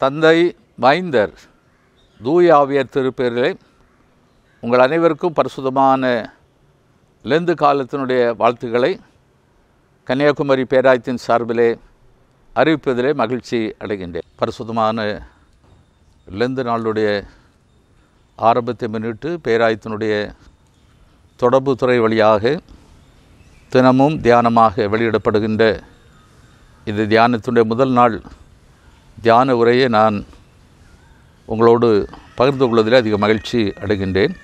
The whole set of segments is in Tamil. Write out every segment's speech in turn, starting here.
தந்தை மைந்தர் தூய ஆவியார் திருப்பெயரிலே உங்கள் அனைவருக்கும் பரிசுத்தமான லெந்து காலத்தினுடைய வாழ்த்துக்களை கன்னியாகுமரி பேராயத்தின் சார்பிலே அறிவிப்பதிலே மகிழ்ச்சி அடைகின்றேன். பரிசுத்தமான லெந்து நாளுடைய ஆரம்பத்தை முன்னிட்டு பேராயத்தினுடைய தொடர்பு துறை வழியாக தினமும் தியானமாக வெளியிடப்படுகின்ற இந்த தியானத்தினுடைய முதல் நாள் தியான உரையை நான் உங்களோடு பகிர்ந்து கொள்வதில் அதிக மகிழ்ச்சி அடைகின்றேன்.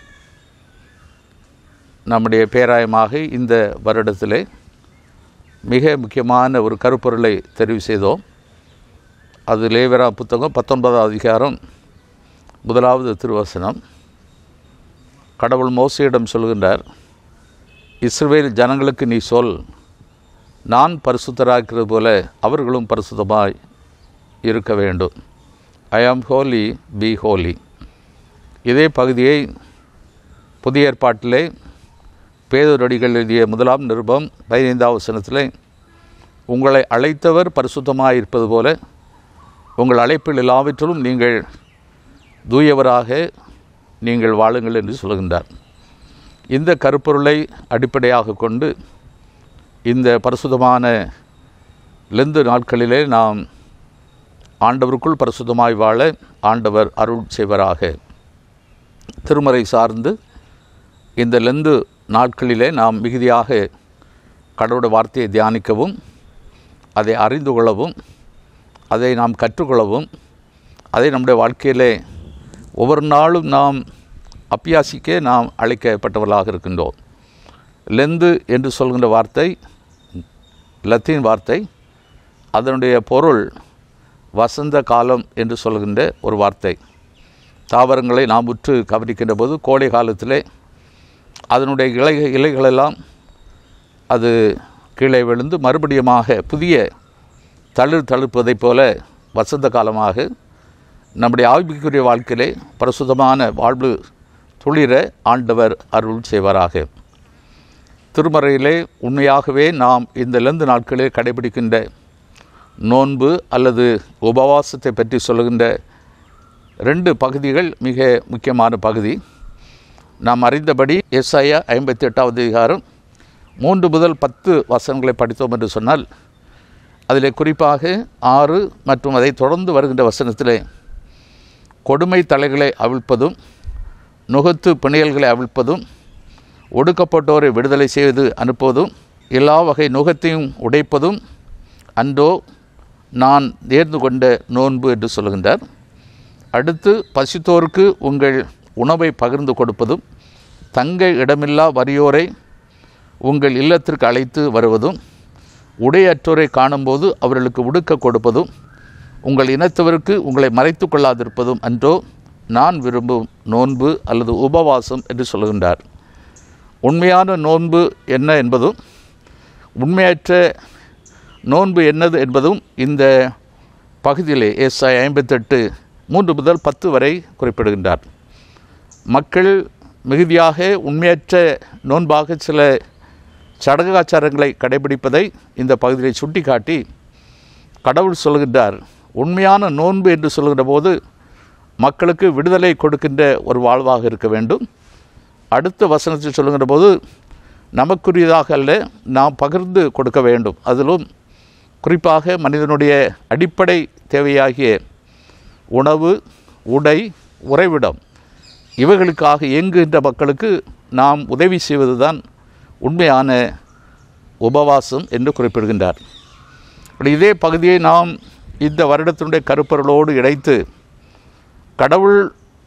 நம்முடைய பேராயமாக இந்த வருடத்திலே மிக முக்கியமான ஒரு கருப்பொருளை தெரிவு செய்தோம். அது லேவியரா புத்தகம் 19ஆம் அதிகாரம் 1வது திருவசனம். கடவுள் மோசேயிடம் சொல்கின்றார், இஸ்ரவேல் ஜனங்களுக்கு நீ சொல், நான் பரிசுத்தராக்கிறது போல அவர்களும் பரிசுத்தமாய் இருக்க வேண்டும். ஐ ஆம் ஹோலி, பி ஹோலி. இதே பகுதியை புதிய ஏற்பாட்டிலே பேதுருவடிகள் எழுதிய 1ஆம் நிருபம் 15ஆம் வசனத்திலே, உங்களை அழைத்தவர் பரிசுத்தமாக இருப்பது போல உங்கள் அழைப்பில் எல்லாவற்றிலும் நீங்கள் தூயவராக நீங்கள் வாழுங்கள் என்று சொல்கின்றார். இந்த கருப்பொருளை அடிப்படையாக கொண்டு இந்த பரிசுத்தமான லெந்து நாட்களிலே நாம் ஆண்டவருக்குள் பரிசுத்தமாய் வாழ ஆண்டவர் அருள் செய்வராக. திருமறை சார்ந்து இந்த லெந்து நாட்களிலே நாம் மிகுதியாக கடவுளுடைய வார்த்தையை தியானிக்கவும், அதை அறிந்து கொள்ளவும், அதை நாம் கற்றுக்கொள்ளவும், அதை நம்முடைய வாழ்க்கையிலே ஒவ்வொரு நாளும் நாம் அபியாசிக்க நாம் அழைக்கப்பட்டவர்களாக இருக்கின்றோம். லெந்து என்று சொல்கின்ற வார்த்தை லத்தீன் வார்த்தை. அதனுடைய பொருள் வசந்த காலம் என்று சொல்கின்ற ஒரு வார்த்தை. தாவரங்களை நாம் உற்று கவனிக்கின்ற போது கோடை காலத்திலே அதனுடைய இலைகளெல்லாம் அது கீழே விழுந்து மறுபடியுமாக புதிய தளிர்ப்பதைப் போல வசந்த காலமாக நம்முடைய ஆவிக்குரிய வாழ்க்கையிலே பரிசுத்தமான வாழ்வு துளிர ஆண்டவர் அருள் செய்வாராக. திருமறையிலே உண்மையாகவே நாம் இந்த லெந்து நாட்களில் கடைபிடிக்கின்ற நோன்பு அல்லது உபவாசத்தை பற்றி சொல்லுகின்ற 2 பகுதிகள் மிக முக்கியமான பகுதி. நாம் அறிந்தபடி எசாயா 58வது அதிகாரம் 3 முதல் 10 வசனங்களை படித்தோம் என்று சொன்னால், அதில் குறிப்பாக 6 மற்றும் அதை தொடர்ந்து வருகின்ற வசனத்திலே கொடுமை தலைகளை அவிழ்ப்பதும், நுகத்து பிணையல்களை அவிழ்ப்பதும், ஒடுக்கப்பட்டோரை விடுதலை செய்து அனுப்புவதும், எல்லா வகை நுகத்தையும் உடைப்பதும் அன்றோ நான் நேர்ந்து கொண்ட நோன்பு என்று சொல்கின்றார். அடுத்து பசித்தோருக்கு உங்கள் உணவை பகிர்ந்து கொடுப்பதும், தங்க இடமில்லா வறியோரை உங்கள் இல்லத்திற்கு அழைத்து வருவதும், உடையற்றோரை காணும்போது அவர்களுக்கு உடுக்க கொடுப்பதும், உங்கள் இனத்தவருக்கு உங்களை மறைத்து கொள்ளாதிருப்பதும் அன்றோ நான் விரும்பும் நோன்பு அல்லது உபவாசம் என்று சொல்கின்றார். உண்மையான நோன்பு என்ன என்பதும் உண்மையற்ற நோன்பு என்னது என்பதும் இந்த பகுதியிலே ஏசாயா 58 3 முதல் 10 வரை குறிப்பிடுகின்றார். மக்கள் மிகுதியாக உண்மையற்ற நோன்பாக சில சடங்காச்சாரங்களை கடைபிடிப்பதை இந்த பகுதியை சுட்டி காட்டி கடவுள் சொல்கின்றார், உண்மையான நோன்பு என்று சொல்கின்ற போது மக்களுக்கு விடுதலை கொடுக்கின்ற ஒரு வாழ்வாக இருக்க வேண்டும். அடுத்த வசனத்தில் சொல்லுகின்ற போது நமக்குரியதாக அல்ல, நாம் பகிர்ந்து கொடுக்க வேண்டும். அதிலும் குறிப்பாக மனிதனுடைய அடிப்படை தேவையாகிய உணவு, உடை, உறைவிடம் இவைகளுக்காக இயங்குகின்ற மக்களுக்கு நாம் உதவி செய்வது தான் உண்மையான உபவாசம் என்று குறிப்பிடுகின்றார். இதே பகுதியை நாம் இந்த வருடத்தினுடைய கருப்பொருளோடு இணைத்து கடவுள்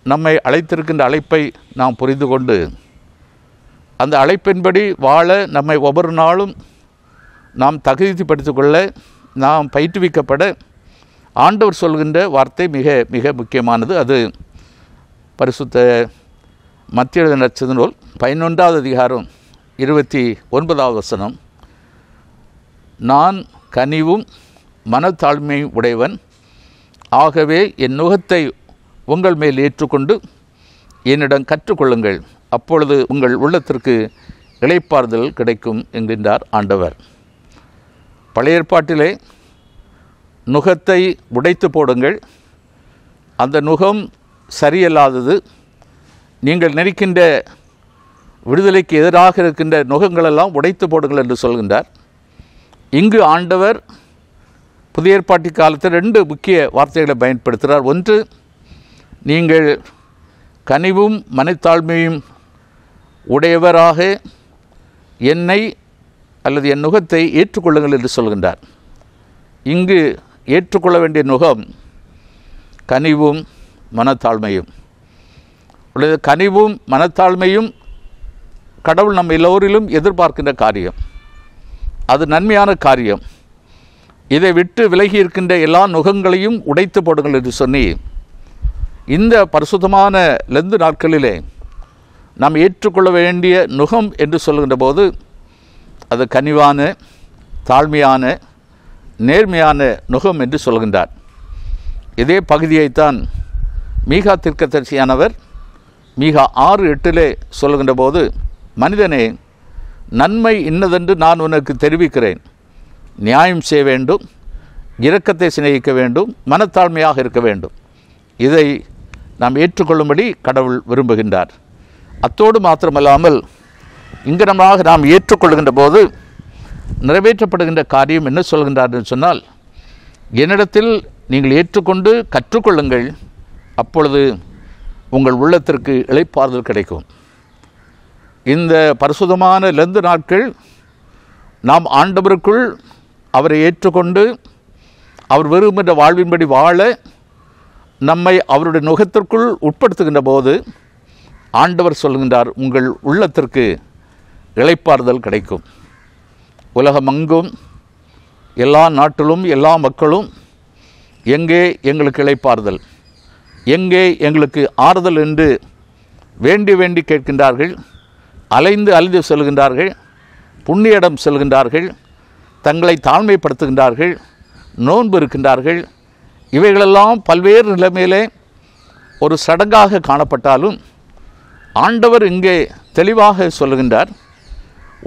நம்மை அழைத்திருக்கின்ற அழைப்பை நாம் புரிந்து கொண்டு அந்த அழைப்பின்படி வாழ நம்மை ஒவ்வொரு நாளும் நாம் தகுதிப்படுத்திக் கொள்ள, நாம் பயிற்றுவிக்கப்பட ஆண்டவர் சொல்கின்ற வார்த்தை மிக மிக முக்கியமானது. அது பரிசுத்த மத்திய எழுதின நற்செய்தி நூல் 11வது அதிகாரம் 29வது வசனம். நான் கனிவும் மனத்தாழ்மையும் உடையவன், ஆகவே என் நுகத்தை உங்கள் மேல் ஏற்றுக்கொண்டு என்னிடம் கற்றுக்கொள்ளுங்கள், அப்பொழுது உங்கள் உள்ளத்திற்கு இளைப்பாறுதல் கிடைக்கும் என்கின்றார் ஆண்டவர். பழைய ஏற்பாட்டிலே நுகத்தை உடைத்து போடுங்கள், அந்த நுகம் சரியல்லாதது, நீங்கள் நினைக்கின்ற விடுதலைக்கு எதிராக இருக்கின்ற நுகங்களெல்லாம் உடைத்து போடுங்கள் என்று சொல்கின்றார். இங்கு ஆண்டவர் புதிய ஏற்பாட்டு காலத்தில் 2 முக்கிய வார்த்தைகளை பயன்படுத்துகிறார். ஒன்று, நீங்கள் கனிவும் மனத்தாழ்மையும் உடையவராக என்னை அல்லது என் நுகத்தை ஏற்றுக்கொள்ளுங்கள் என்று சொல்கின்றார். இங்கு ஏற்றுக்கொள்ள வேண்டிய நுகம் கனிவும் மனத்தாழ்மையும். கனிவும் மனத்தாழ்மையும் கடவுள் நம்ம எல்லோரிலும் எதிர்பார்க்கின்ற காரியம், அது நன்மையான காரியம். இதை விட்டு விலகி இருக்கின்ற எல்லா நுகங்களையும் உடைத்து போடுங்கள் என்று சொல்லி இந்த பரிசுத்தமான லெந்து நாட்களிலே நாம் ஏற்றுக்கொள்ள வேண்டிய நுகம் என்று சொல்கின்ற போது அது கனிவான, தாழ்மையான, நேர்மையான நுகம் என்று சொல்கின்றார். இதே பகுதியைத்தான் மீகா தீர்க்கதரிசியானவர் மீகா 6:8 சொல்கின்ற போது, மனிதனே, நன்மை இன்னதென்று நான் உனக்கு தெரிவிக்கிறேன், நியாயம் செய்ய வேண்டும், இரக்கத்தை சிநேகிக்க வேண்டும், மனத்தாழ்மையாக இருக்க வேண்டும். இதை நாம் ஏற்றுக்கொள்ளும்படி கடவுள் விரும்புகின்றார். அத்தோடு மாத்திரமல்லாமல் இங்கனமாக நாம் ஏற்றுக்கொள்கின்ற போது நிறைவேற்றப்படுகின்ற காரியம் என்ன சொல்கின்றார் என்று சொன்னால், என்னிடத்தில் நீங்கள் ஏற்றுக்கொண்டு கற்றுக்கொள்ளுங்கள், அப்பொழுது உங்கள் உள்ளத்திற்கு இளைப்பாறுதல் கிடைக்கும். இந்த பரிசுத்தமான லெந்து நாட்கள் நாம் ஆண்டவருக்குள் அவரை ஏற்றுக்கொண்டு அவர் விரும்புகின்ற வாழ்வின்படி வாழ நம்மை அவருடைய நுகத்திற்குள் உட்படுத்துகின்ற போது ஆண்டவர் சொல்கின்றார், உங்கள் உள்ளத்திற்கு இளைப்பாறுதல் கிடைக்கும். உலகமெங்கும் எல்லா நாட்டிலும் எல்லா மக்களும் எங்கே எங்களுக்கு இளைப்பாறுதல், எங்கே எங்களுக்கு ஆறுதல் என்று வேண்டி வேண்டி கேட்கின்றார்கள். அலைந்து அலைந்து செல்கின்றார்கள், புண்ணிய இடம் செல்கின்றார்கள், தங்களை தாழ்மைப்படுத்துகின்றார்கள், நோன்பு இருக்கின்றார்கள். இவைகளெல்லாம் பல்வேறு நிலைமையிலே ஒரு சடங்காக காணப்பட்டாலும் ஆண்டவர் இங்கே தெளிவாக சொல்லுகின்றார்,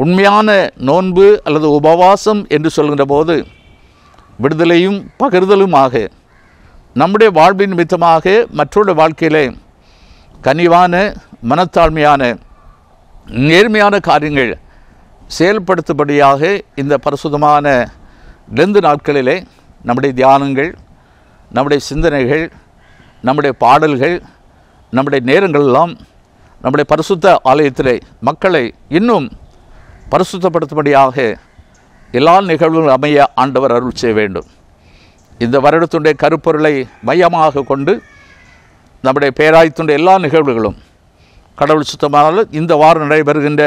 உண்மையான நோன்பு அல்லது உபவாசம் என்று சொல்கின்ற போது விடுதலையும் பகிர்தலுமாக நம்முடைய வாழ்வின் நிமித்தமாக மற்றொரு வாழ்க்கையிலே கனிவான, மனத்தாழ்மையான, நேர்மையான காரியங்கள் செயல்படுத்தும்படியாக இந்த பரிசுத்தமான லெந்து நாட்களிலே நம்முடைய தியானங்கள், நம்முடைய சிந்தனைகள், நம்முடைய பாடல்கள், நம்முடைய நேரங்களெல்லாம் நம்முடைய பரிசுத்த ஆலயத்திலே மக்களை இன்னும் பரிசுத்தப்படுத்தும்படியாக எல்லா நிகழ்வுகளும் அமைய ஆண்டவர் அருள் செய்ய வேண்டும். இந்த வருடத்துடைய கருப்பொருளை மையமாக கொண்டு நம்முடைய பேராயத்துடைய எல்லா நிகழ்வுகளும் கடவுள் சுத்தமானால் இந்த வாரம் நடைபெறுகின்ற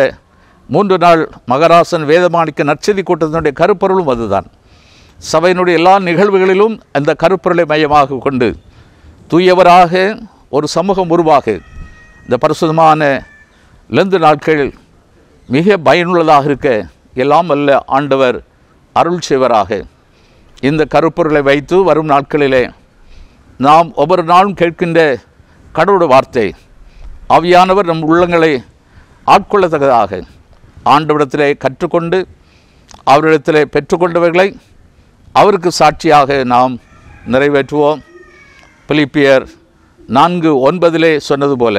3 நாள் மகராசன் வேதமாணிக்க நற்செய்தி கூட்டத்தினுடைய கருப்பொருளும் அதுதான். சபையினுடைய எல்லா நிகழ்வுகளிலும் அந்த கருப்பொருளை மையமாக கொண்டு தூயவராக ஒரு சமூகம் உருவாக இந்த பரிசுத்தமான லெந்து நாட்கள் மிக பயனுள்ளதாக இருக்க எல்லாம் அல்ல ஆண்டவர் அருள் செய்வராக. இந்த கருப்பொருளை வைத்து வரும் நாட்களிலே நாம் ஒவ்வொரு நாளும் கேட்கின்ற கடவுளுடைய வார்த்தை ஆவியானவர் நம் உள்ளங்களை ஆட்கொள்ளத்தக்கதாக ஆண்டவரிடத்திலே கற்றுக்கொண்டு அவரிடத்திலே பெற்றுக்கொண்டவர்களை அவருக்கு சாட்சியாக நாம் நிறைவேற்றுவோம். பிலிப்பியர் 4:9 சொன்னது போல,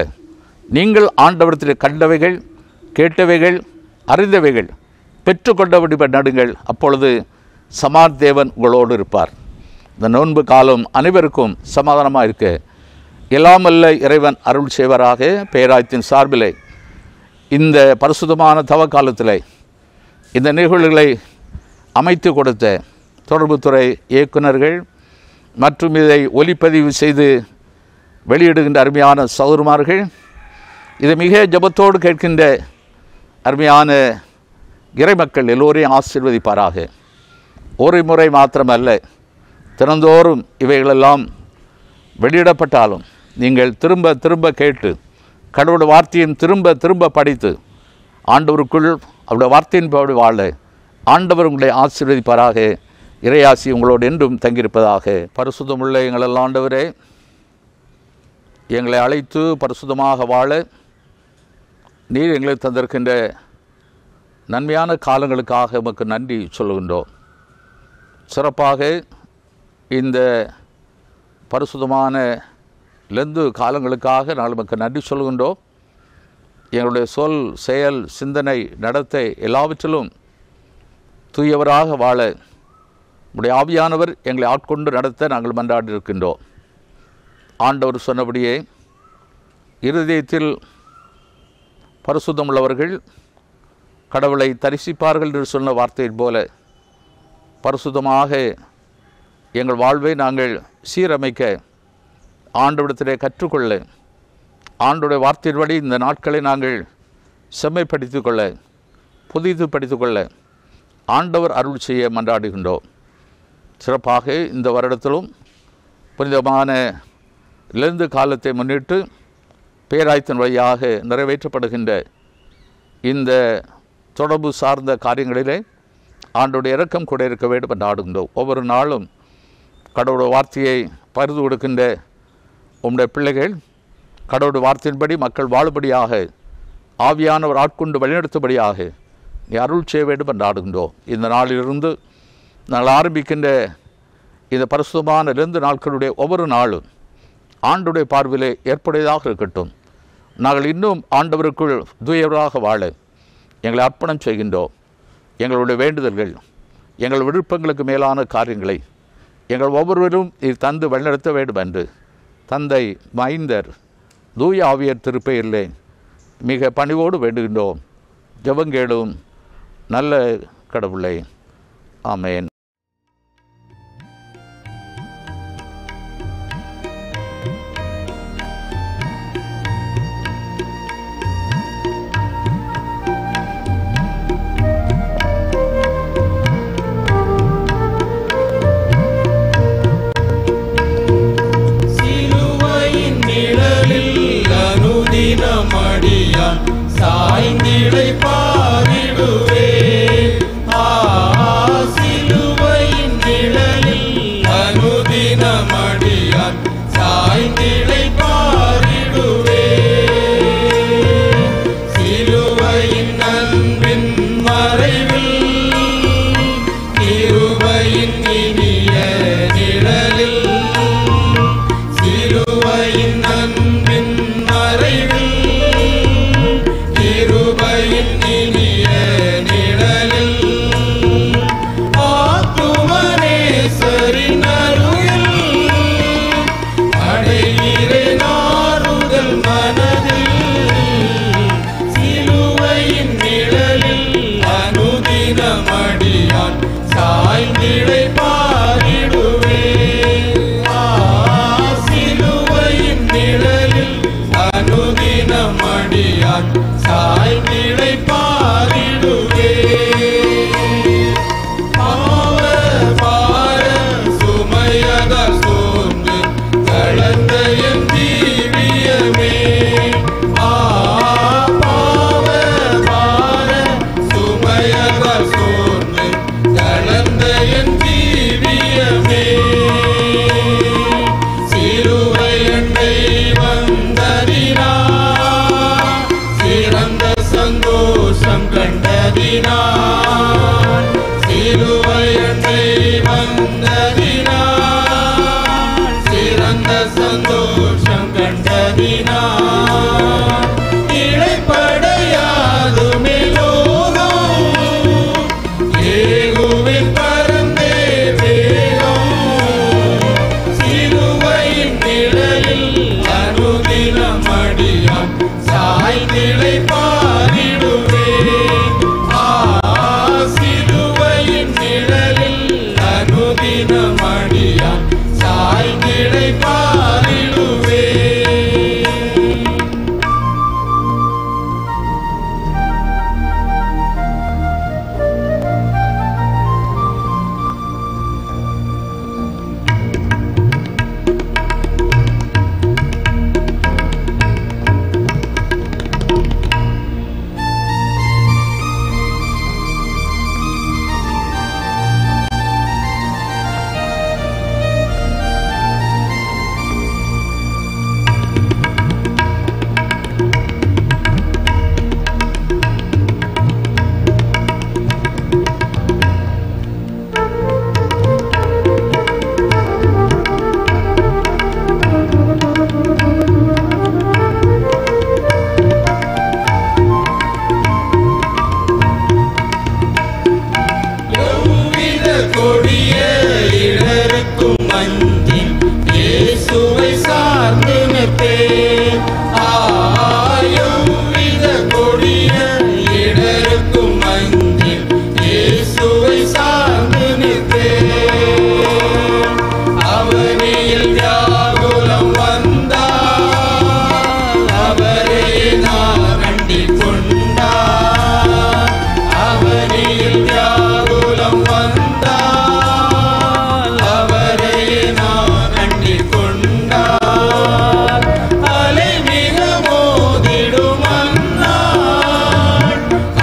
நீங்கள் ஆண்டவரிடத்திலே கண்டவைகள், கேட்டவைகள், அறிந்தவைகள் பெற்றுக்கொண்டபடி நடுங்கள், அப்பொழுது சமாதான தேவன் உங்களோடு இருப்பார். இந்த நோன்பு காலம் அனைவருக்கும் சமாதானமாக இருக்க எல்லாமல்ல இறைவன் அருள் செய்வராக. பேராயத்தின் சார்பிலே இந்த பரிசுத்தமான தவ காலத்தில் இந்த நிகழ்வுகளை அமைத்து கொடுத்த தொடர்புத்துறை இயக்குநர்கள் மற்றும் இதை ஒலிப்பதிவு செய்து வெளியிடுகின்ற அருமையான சகோதரமார்கள், இதை மிக ஜபத்தோடு கேட்கின்ற அருமையான இறைமக்கள் எல்லோரையும் ஆசீர்வதிப்பாராக. ஒரு முறை மாத்திரமல்ல, தினந்தோறும் இவைகளெல்லாம் வெளியிடப்பட்டாலும் நீங்கள் திரும்ப திரும்ப கேட்டு கடவுளுடைய வார்த்தையும் திரும்ப திரும்ப படித்து ஆண்டவருக்குள் அவருடைய வார்த்தையின்படி வாழ ஆண்டவர் உங்களை ஆசீர்வதிப்பாராக. இறையாசி உங்களோடு என்றும் தங்கியிருப்பதாக. பரிசுத்தமுள்ள எங்கள் ஆண்டவரே, எங்களை அழைத்து பரிசுத்தமாக வாழ நீர் எங்களுக்கு தந்திருக்கின்ற நன்மையான காலங்களுக்காக உமக்கு நன்றி சொல்லுகின்றோம். சிறப்பாக இந்த பரிசுத்தமான லெந்து காலங்களுக்காக நாங்கள் உமக்கு நன்றி சொல்கின்றோம். எங்களுடைய சொல், செயல், சிந்தனை, நடத்தை எல்லாவற்றிலும் தூயவராக வாழ உடைய ஆவியானவர் எங்களை ஆட்கொண்டு நடத்த நாங்கள் மன்றாடி இருக்கின்றோம். ஆண்டவர் சொன்னபடியே இருதயத்தில் பரிசுத்தமுள்ளவர்கள் கடவுளை தரிசிப்பார்கள் என்று சொன்ன வார்த்தையைப் போல பரிசுத்தமாக எங்கள் வாழ்வை நாங்கள் சீரமைக்க ஆண்டவரிடத்திலே கற்றுக்கொள்ள, ஆண்டவருடைய வார்த்தையின்படி இந்த நாட்களை நாங்கள் செம்மைப்படுத்தி கொள்ள, புதிது படித்துக்கொள்ள ஆண்டவர் அருள் செய்ய மன்றாடுகின்றோம். சிறப்பாக இந்த வருடத்திலும் புனிதமான லெந்து காலத்தை முன்னிட்டு பேராயத்தின் வழியாக நிறைவேற்றப்படுகின்ற இந்த தொடர்பு சார்ந்த காரியங்களிலே ஆண்டோடைய இரக்கம் கூட இருக்க வேண்டும் என்று நாடுகின்றோம். ஒவ்வொரு நாளும் கடவுளுடைய வார்த்தையை பகிர்ந்து கொடுக்கின்ற உம்முடைய பிள்ளைகள் கடவுளுடைய வார்த்தையின்படி மக்கள் வாழும்படியாக, ஆவியானவர் ஆட்கொண்டு வழிநடத்தும்படியாக நீ அருள் செய்ய வேண்டும் என்று நாடுகின்றோம். இந்த நாளிலிருந்து நாங்கள் ஆரம்பிக்கின்ற இந்த பரிசுத்தமான 2 நாட்களுடைய ஒவ்வொரு நாளும் ஆண்டுடைய பார்வையிலே ஏற்புடையதாக இருக்கட்டும். நாங்கள் இன்னும் ஆண்டவருக்குள் தூயவராக வாழ எங்களை அர்ப்பணம் செய்கின்றோம். எங்களுடைய வேண்டுதல்கள், எங்கள் விருப்பங்களுக்கு மேலான காரியங்களை எங்கள் ஒவ்வொருவரும் தந்து வழிநடத்த வேண்டும் என்று தந்தை, மைந்தர், தூய ஆவியர் திருப்பெயரிலே மிக பணிவோடு வேண்டுகின்றோம். ஜெபங்கேளும் நல்ல கடவுளே, ஆமேன். சாய்ந்திடை பாரிடுவே சிலுவையின் நிழலில் அனுதினமடியான் சாய்ந்திடை பாரிடுவே சிலுவையின் அன்பின் மறைவில் கிருபையின் இனிய நிழலில் சிலுவையின் அன்பின் மறைவில் கிருபையின் இனிய கொடிய இடருக்கும் அஞ்சி இயேசுவை சார்ந்து நிற்பேன். எவ்வித கொடிய இடருக்கும் அஞ்சி இயேசுவை சார்ந்து நிற்பேன். அவனில் வியாகுலம் வந்தால் அவரே நான் அண்டிக் கொண்டார். அவனில் வியாகுலம் வந்தால் அவரே நான் அண்டிக் கொண்டார். அலை மிக மோதிடும் அந்நாள்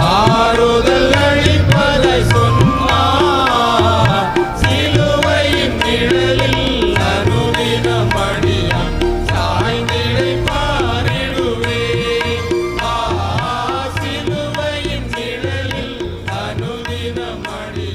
ஆறுதல் அளிப்பதை சொன்னார். சிலுவையின் நிழலில் அனுதினம் அடியான் சாய்ந்திடை பாரிடுவேன். சிலுவையின் நிழலில் அனுதினம் அடியான்